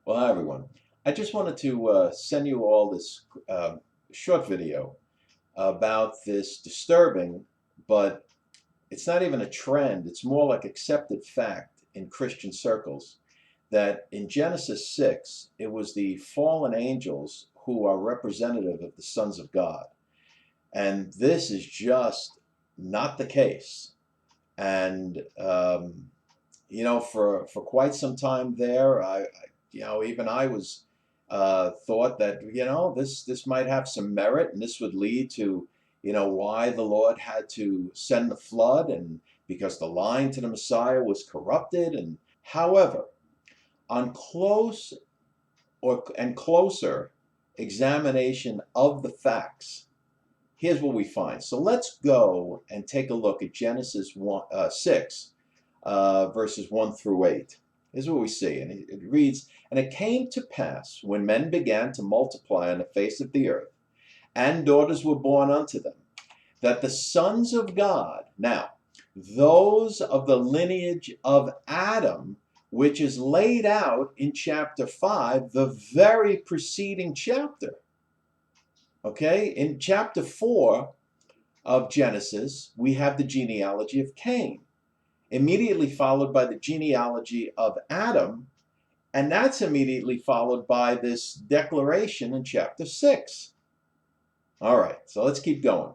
Well, hi everyone. I just wanted to send you all this short video about this disturbing, but it's not even a trend, it's more like accepted fact in Christian circles that in Genesis 6, it was the fallen angels who are representative of the sons of God. And this is just not the case. And for quite some time there, even I was thought that this might have some merit, and this would lead to why the Lord had to send the flood, and because the line to the Messiah was corrupted. And however, on closer examination of the facts, here's what we find. So let's go and take a look at Genesis 6, verses 1 through 8. Here's what we see, and it reads, "And it came to pass, when men began to multiply on the face of the earth, and daughters were born unto them, that the sons of God," now, those of the lineage of Adam, which is laid out in chapter 5, the very preceding chapter. Okay, in chapter 4 of Genesis, we have the genealogy of Cain, immediately followed by the genealogy of Adam, and that's immediately followed by this declaration in chapter 6. All right, so let's keep going.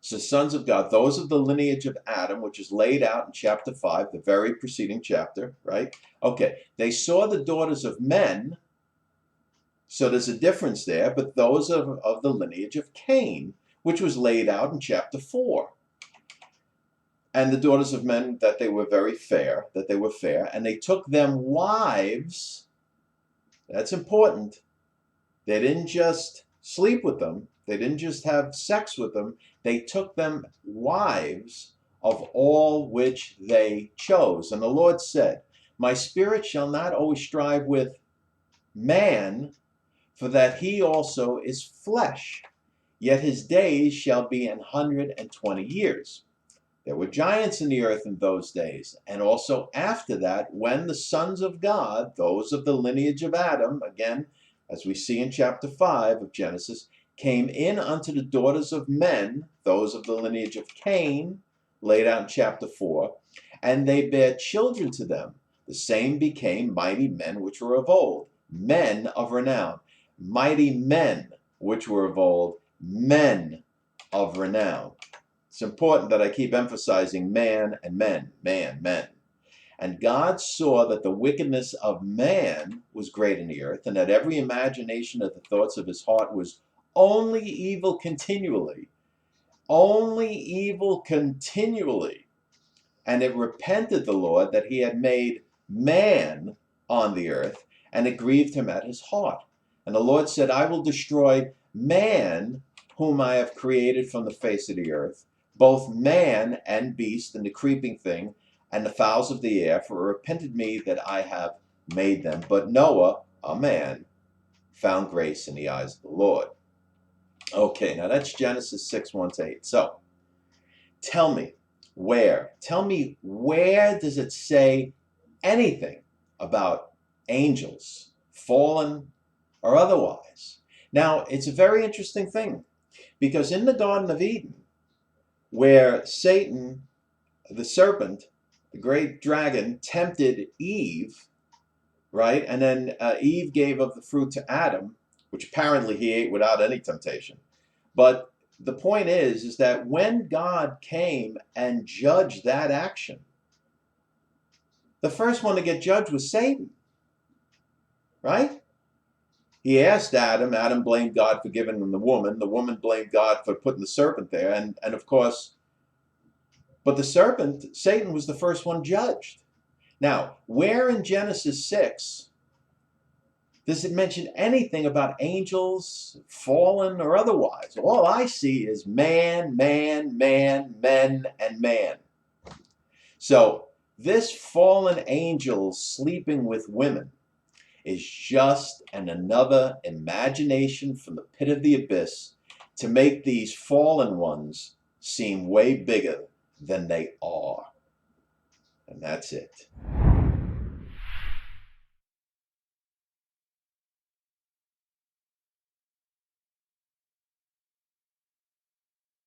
So, sons of God, those of the lineage of Adam, which is laid out in chapter 5, the very preceding chapter, right? Okay, they saw the daughters of men, so there's a difference there, but those of the lineage of Cain, which was laid out in chapter 4. And the daughters of men, that they were fair, and they took them wives. That's important. They didn't just sleep with them. They didn't just have sex with them. They took them wives of all which they chose. And the Lord said, "My spirit shall not always strive with man, for that he also is flesh. Yet his days shall be 120 years. There were giants in the earth in those days, and also after that, when the sons of God, those of the lineage of Adam, again, as we see in chapter 5 of Genesis, came in unto the daughters of men, those of the lineage of Cain, laid out in chapter 4, and they bare children to them. The same became mighty men which were of old, men of renown. Mighty men which were of old, men of renown." It's important that I keep emphasizing man and men, men. "And God saw that the wickedness of man was great in the earth, and that every imagination of the thoughts of his heart was only evil continually. Only evil continually. And it repented the Lord that he had made man on the earth, and it grieved him at his heart. And the Lord said, I will destroy man, whom I have created from the face of the earth, both man and beast, and the creeping thing, and the fowls of the air, for it repented me that I have made them. But Noah, a man, found grace in the eyes of the Lord." Okay, now that's Genesis 6, 1 to 8. So, tell me where does it say anything about angels, fallen or otherwise? Now, it's a very interesting thing, because in the Garden of Eden, where Satan, the serpent, the great dragon, tempted Eve, right? And then Eve gave of the fruit to Adam, which apparently he ate without any temptation. But the point is that when God came and judged that action, the first one to get judged was Satan, right? He asked Adam. Adam blamed God for giving him the woman. The woman blamed God for putting the serpent there. And of course, but the serpent, Satan, was the first one judged. Now, where in Genesis 6 does it mention anything about angels, fallen or otherwise? All I see is man, men, and man. So this fallen angel sleeping with women is just another imagination from the pit of the abyss to make these fallen ones seem way bigger than they are. And that's it.